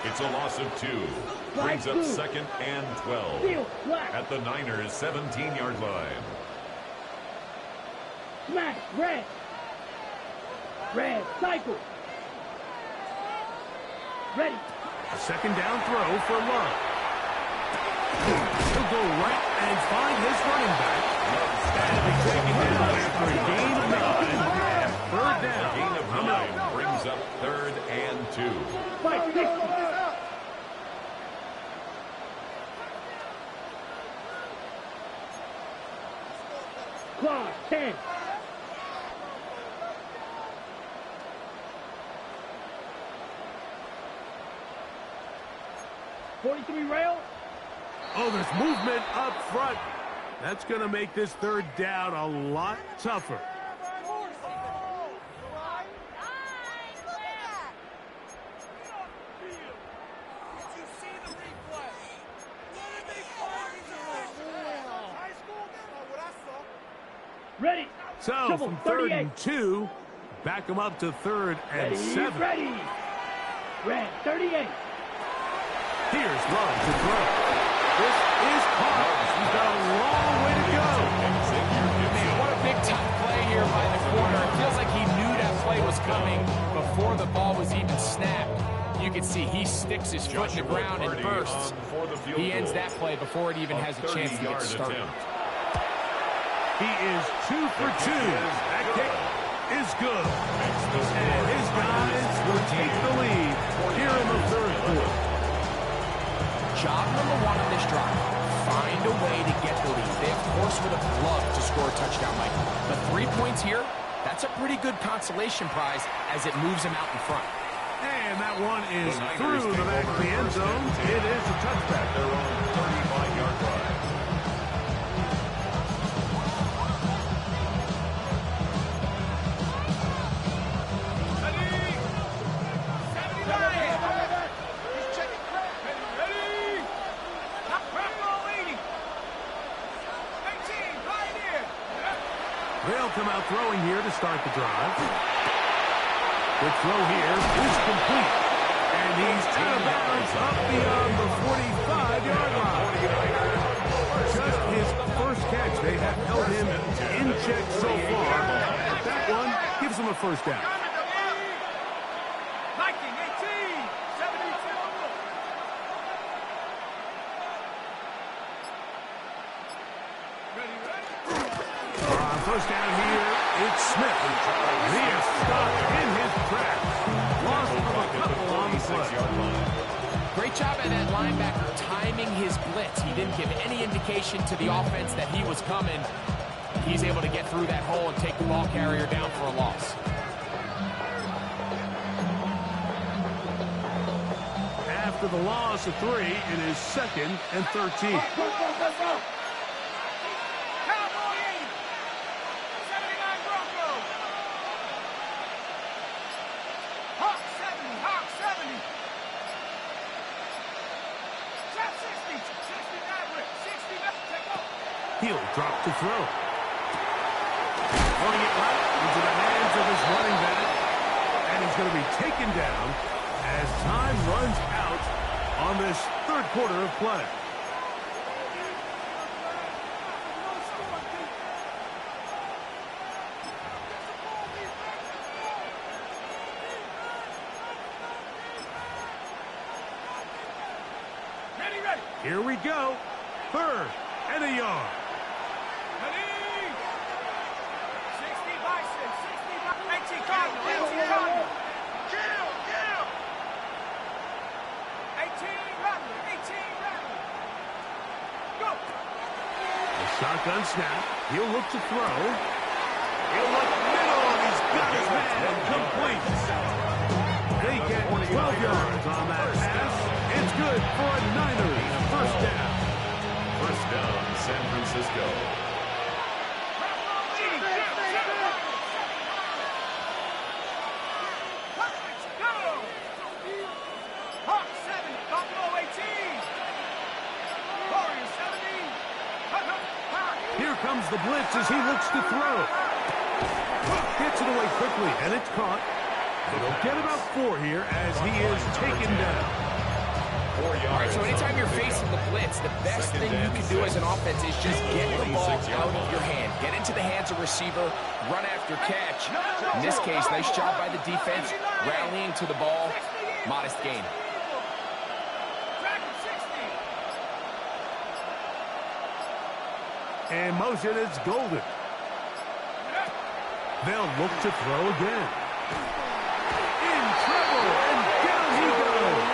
It's a loss of 2. Brings up 2nd and 12. Field black. At the Niners' 17-yard line. Smash. Red. Red. Cycle. Ready. A second down throw for Love. He'll go right and find his running back. And be taken down after a gain of 9. Third down. A gain of 9 brings up 3rd and 2. 560. Clock. 10. .43 rail. Oh, there's movement up front. That's going to make this third down a lot tougher. Ready. So, Double, from 3rd 38. and 2, back him up to 3rd and Ready. 7. Ready. Red. 38. Here's Love to throw. This is caught. He's got a long way to go. Man, what a big time play here by the corner. It feels like he knew that play was coming before the ball was even snapped. You can see he sticks his foot in the ground and bursts. He ends that play before it even has a chance to get started. He is 2 for 2. That kick is good. And his guys will take the lead here in the third quarter. Job number 1 on this drive, find a way to get the lead. They, of course, would have loved to score a touchdown, Mike. But 3 points here, that's a pretty good consolation prize as it moves them out in front. And that one is through the back of the end zone. It is a touchback. They're on 35-yard line. They'll come out throwing here to start the drive. The throw here is complete. And he's out of bounds up beyond the 45-yard line. Just his first catch. They have held him in check so far. That one gives him a first down. First down here, it's Smith. He is stopped in his tracks. Lost of a couple on the play. Great job at that linebacker timing his blitz. He didn't give any indication to the offense that he was coming. He's able to get through that hole and take the ball carrier down for a loss. After the loss of 3, it is 2nd and 13. He'll drop to throw. Throwing it right into the hands of his running back. And he's going to be taken down as time runs out on this third quarter of play. Here we go. 3rd and a yard. Ready? 60 Bison, 60 Bison. 18 Cardinal, 18 Cardinal. Get him, get him. 18 Rattler, 18 Rattler. Go. The shotgun snap. He'll look to throw. He'll look middle, and he's got his man complete. They get 12 yards on that pass. It's good for a Niners first down. First down, San Francisco. Hawk 7, Buffalo 18. Warriors 70. Here comes the blitz as he looks to throw. Gets it away quickly, and it's caught. They'll get about 4 here as he is taken down. 4 yards. All right, so anytime you're facing the blitz, the best thing you can do as an offense is just get the ball out of your hand. Get into the hands of receiver, run after catch. In this case, nice job by the defense, rallying to the ball. Modest gain. Dragon 60. And motion, it's Golden. They'll look to throw again. In trouble, and down he goes.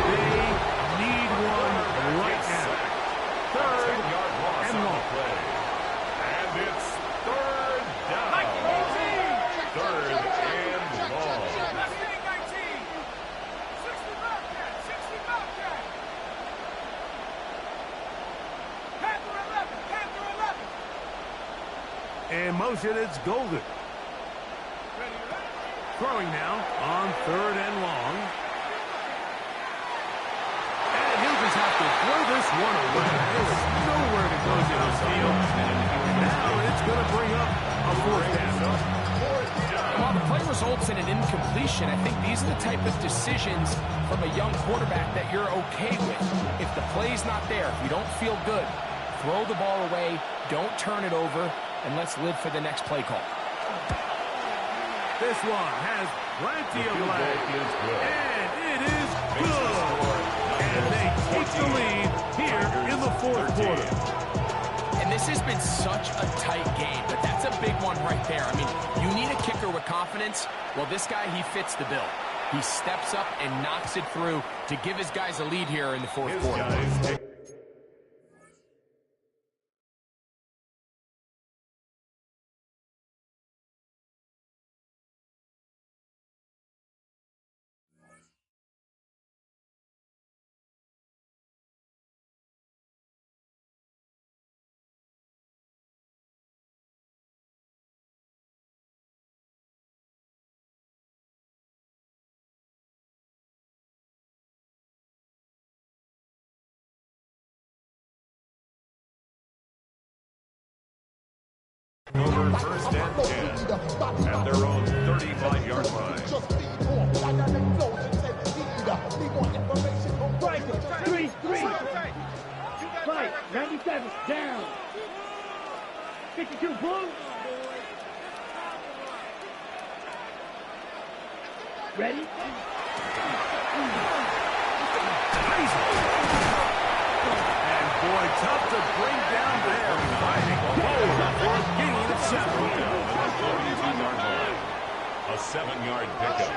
They need one right now. 3rd 10-yard loss and on the long. play. And it's 3rd down. 3rd and long. Left wing 19. 60 Bobcat, 60 Bobcat. Panther 11, Panther 11. In motion, it's Golden. Ready, ready. Throwing now on 3rd and long. And he'll just have to throw this one away. There's nowhere to go downfield. Now it's going to bring up a 4th down. While the play results in an incompletion, I think these are the type of decisions from a young quarterback that you're okay with. If the play's not there, if you don't feel good, throw the ball away, don't turn it over, and let's live for the next play call. This one has plenty of Field leg. goal is good. And it is good. And they take the lead here in the 4th quarter. And this has been such a tight game, but that's a big one right there. I mean, you need a kicker with confidence. Well, this guy, he fits the bill. He steps up and knocks it through to give his guys a lead here in the 4th His quarter. guys take over 1st and 10 at their own 35-yard line. Striker, 3-3. Fight, 97, down. 52, blue. Ready? And boy, tough to bring down there. Fighting forward for a gain of 7. A 7-yard pickup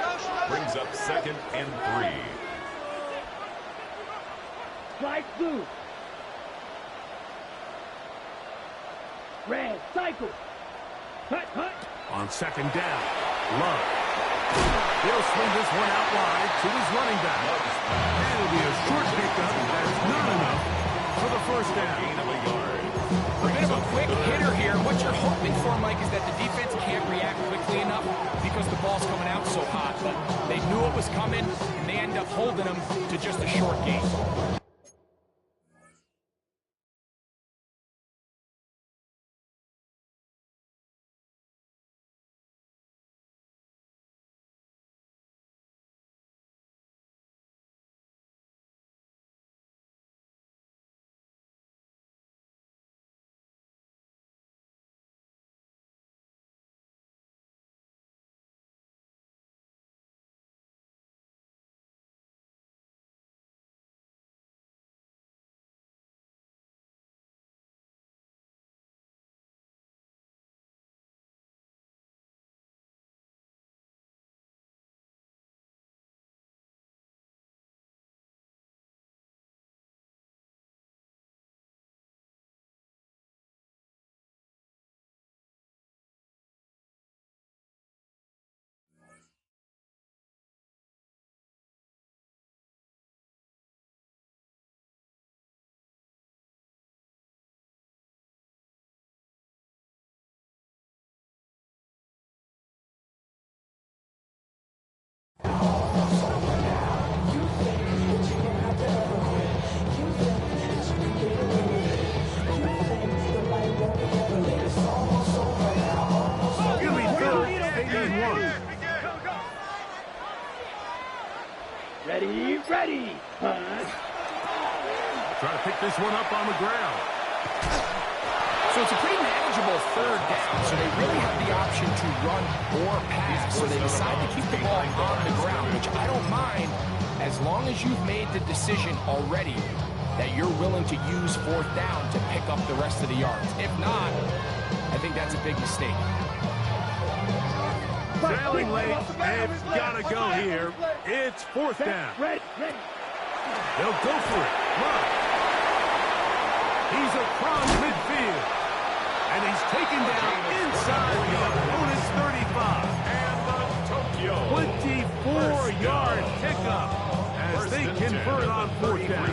brings up 2nd and 3. Strike blue. Red, cycle. Hut, hut. On 2nd down, Love. He'll swing this one out wide to his running back. And it'll be a short pickup. That's not enough for the 1st down. Gain of a yard. A bit of a quick hitter here. What you're hoping for, Mike, is that the defense can't react quickly enough because the ball's coming out so hot. But they knew it was coming, and they end up holding them to just a short gain. ready. Try to pick this one up on the ground. So it's a pretty manageable third down, so they really have the option to run or pass. So they decide to keep the ball on the ground, which I don't mind as long as you've made the decision already that you're willing to use fourth down to pick up the rest of the yards. If not, I think that's a big mistake. Trailing late, they've got to go here. It's fourth down. They'll go for it. Run. He's across midfield. And he's taken down inside the opponent's 35. And the Tokyo 24-yard pickup as they convert on fourth down.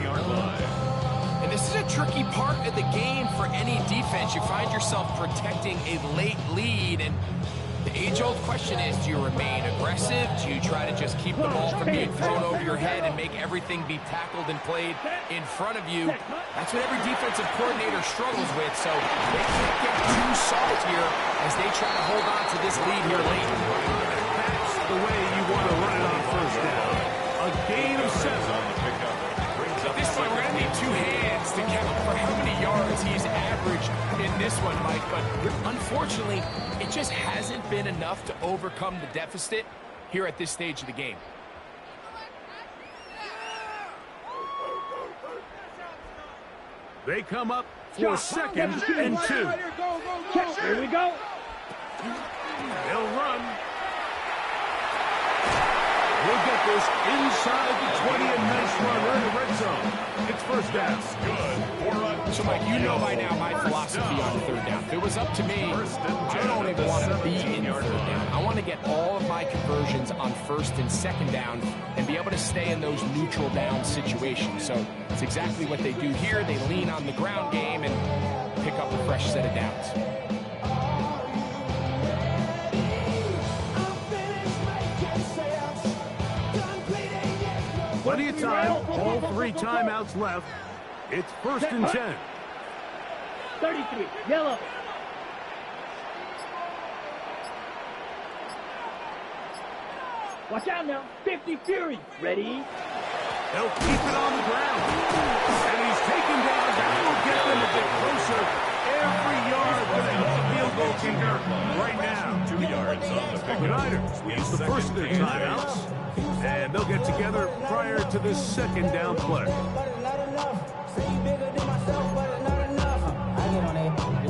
And this is a tricky part of the game for any defense. You find yourself protecting a late lead, and the age-old question is, do you remain aggressive? Do you try to just keep the ball from being thrown over your head and make everything be tackled and played in front of you? That's what every defensive coordinator struggles with, so they can't get too soft here as they try to hold on to this lead here late. That's the way you want to run it on first down. A gain of 7 on the pickup. This time we're going to need two hands to count for how many yards he's averaged in this one, Mike. But unfortunately, it just hasn't been enough to overcome the deficit here at this stage of the game. They come up for second and 2. Here we go. They'll run. We'll get this inside the 20 and nice run. We're in the red zone. It's first down. So, Mike, you know by now my philosophy on third down. If it was up to me, I don't even want to be in third down. I want to get all of my conversions on first and second down and be able to stay in those neutral down situations. So it's exactly what they do here. They lean on the ground game and pick up a fresh set of downs. Plenty of time. All 3 timeouts left. It's first and 10. 33, yellow. Watch out now. 50 Fury. Ready? They'll keep it on the ground. And he's taken down. That will get them a bit closer. Every yard going to help the field goal kicker right now. 2 yards on the pickup. The Niners use the first of their timeouts. And they'll get together prior to this second down play.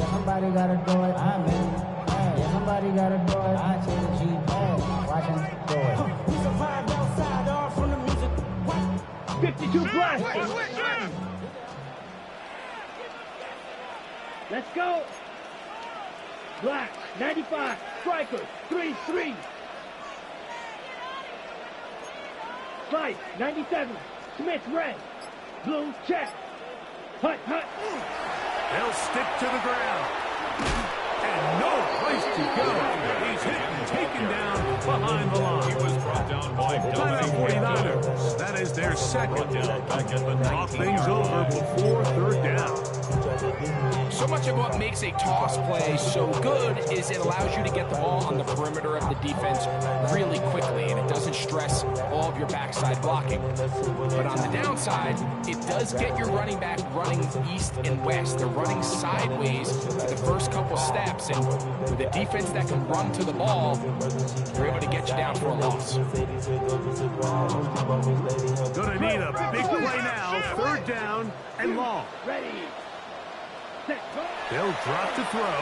Somebody gotta do it. I'm in. Hey, somebody gotta do it. I see the G. Hey, watch him do it. We survived outside, all from the music. 52 black. Let's go. Black, 95. Striker, 3-3. Slice, 97. Smith, red. Blue, check. Hut. They'll stick to the ground. And no place to go. He's hit and taken down behind the line. He was brought down by Timeout 49ers. That is their second. Talk things over before third down. So much of what makes a toss play so good is it allows you to get the ball on the perimeter of the defense really quickly, and it doesn't stress all of your backside blocking. But on the downside, it does get your running back running east and west. They're running sideways for the first couple steps, and with a defense that can run to the ball, they're able to get you down for a loss. Gonna need a big play now. Third down and long. Ready. Set. Go. They'll drop to throw.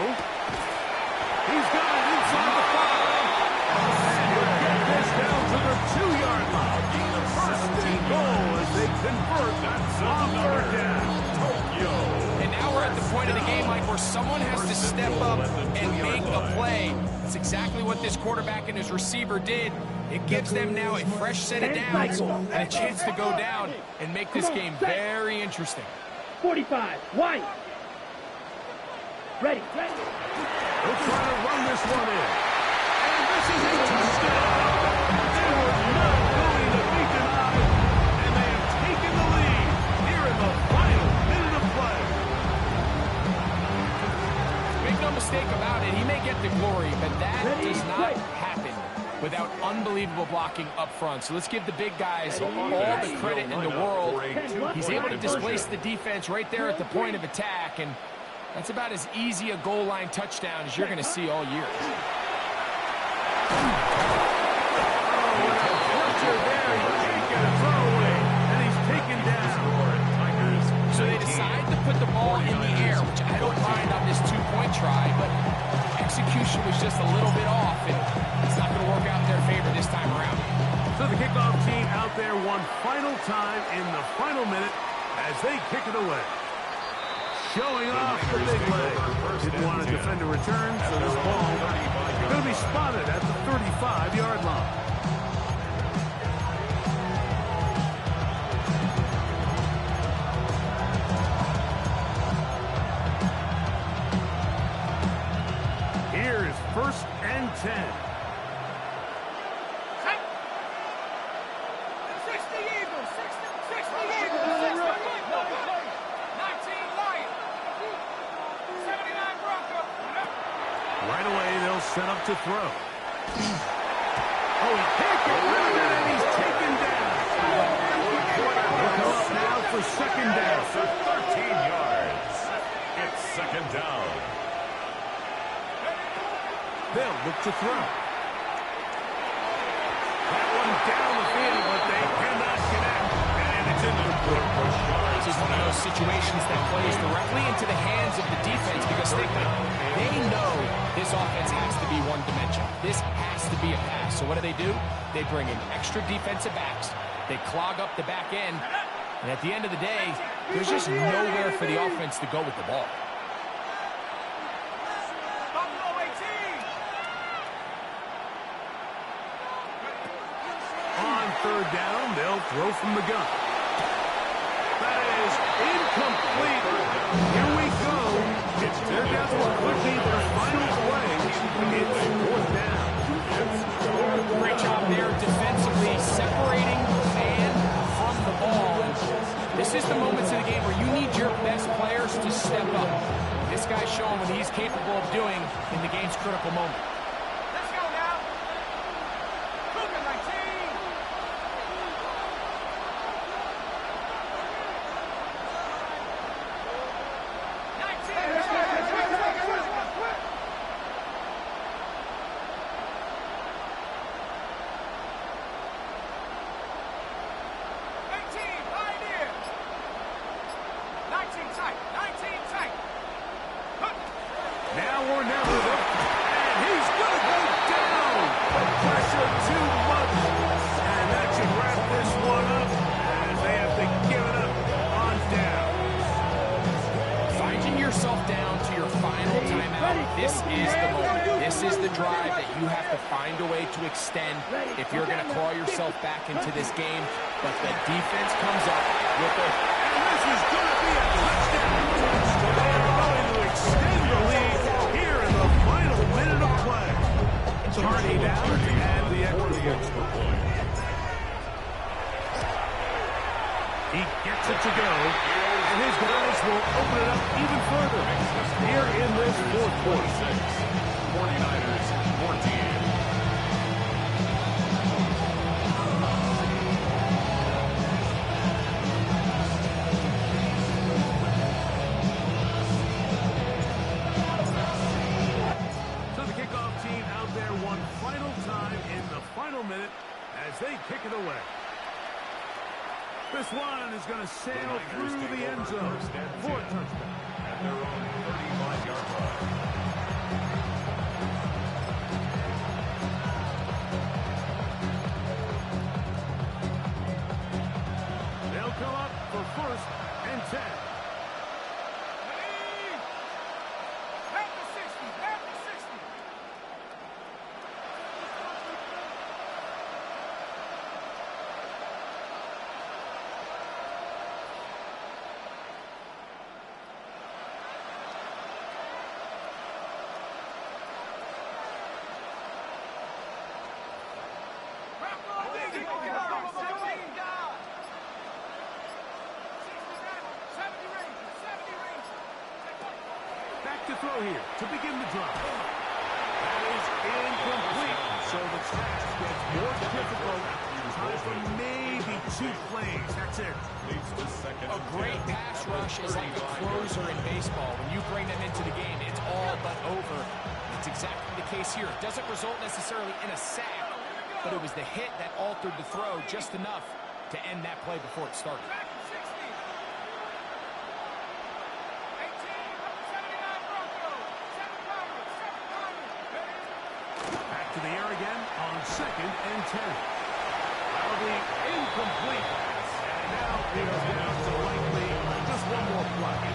He's got it inside the 5. And he'll get this down to the 2-yard line. First and goal as they convert on third down. And now we're at the point of the game, Mike, where someone has to step up and make a play. That's exactly what this quarterback and his receiver did. It gives them now a fresh set of downs and a chance to go down and make this game very interesting. 45, white. Ready. They'll try to run this one in. And this is a touchdown. They were not going to be denied. And they have taken the lead here in the final minute of play. Make no mistake about it, he may get the glory, but that does not happen without unbelievable blocking up front. So let's give the big guys all the credit in the world. He's able to displace the defense right there at the point of attack, and that's about as easy a goal line touchdown as you're going to see all year. So they decide to put the ball in the air, which I don't mind on this two-point try, but execution was just a little bit off, and it's not going to work out in their favor this time around. So the kickoff team out there one final time in the final minute as they kick it away. Showing off the big leg. Didn't want to defend a return, so this ball going to be spotted at the 35-yard line. Here's 1st and 10. 60 Eagles, 60 Eagles, 19 Lions, 79 Broncos. Right away, they'll set up to throw. Oh, he can't get rid of it, and he's taken down. They'll come up now for 2nd down. 13 yards. It's 2nd down. They'll look to throw. That one down the field, but they cannot connect. And it's in the This is one of those situations that plays directly into the hands of the defense because they know this offense has to be one dimension. This has to be a pass. So what do? They bring in extra defensive backs. They clog up the back end. And at the end of the day, there's just nowhere for the offense to go with the ball. Buffalo 18. On 3rd down, they'll throw from the gun. That is incomplete. Here we go. They're down to what could be their final play. It's 4th down. Great job there defensively, separating the man from the ball. This is the moments of the game where you need your best players to step up. This guy's showing what he's capable of doing in the game's critical moment. Let's go now. Cougar 19. Now or never. And he's going to go down. The pressure too much. And that should wrap this one up as they have to give it up on down. Finding yourself down to your final timeout, this is the moment. This is the drive that you have to find a way to extend if you're going to claw yourself back into this game. But the defense comes up with a... And this is going to be a touchdown. They're going to extend the lead here in the final minute of play. Hardy down and the extra point. He gets it to go, and his guys will open it up even further here in this 4th quarter. 49ers 14. So the kickoff team out there one final time in the final minute as they kick it away. This one is going to sail through the end zone for a touchdown. At their own 35-yard line. They'll come up for 1st and 10. Back to 60. Back to 60. Back to throw here to begin the drive. That is incomplete. So the Stacks for maybe 2 plays. That's it. Leads to second. A great pass rush is like a closer in baseball. When you bring them into the game, it's all but over. It's exactly the case here. It doesn't result necessarily in a sack, but it was the hit that altered the throw just enough to end that play before it started. Back to the air again on 2nd and 10. That'll be incomplete. And now it is down to likely just one more play.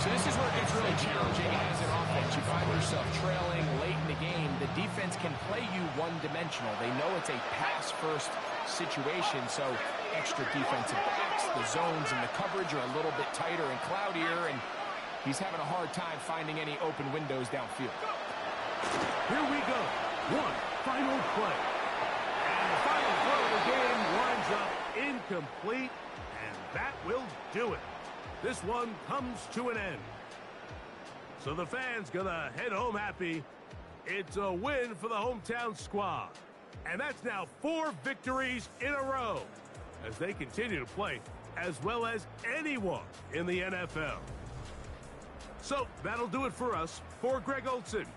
So this is where it gets really challenging as an offense. You find yourself trailing late in the game. The defense can play you one-dimensional. They know it's a pass-first situation, so extra defensive backs, the zones and the coverage are a little bit tighter and cloudier, and he's having a hard time finding any open windows downfield. Here we go. One final play. And the final throw of the game winds up incomplete, and that will do it. This one comes to an end. So the fans gonna head home happy. It's a win for the hometown squad. And that's now 4 victories in a row as they continue to play as well as anyone in the NFL. So that'll do it for us. For Greg Olson,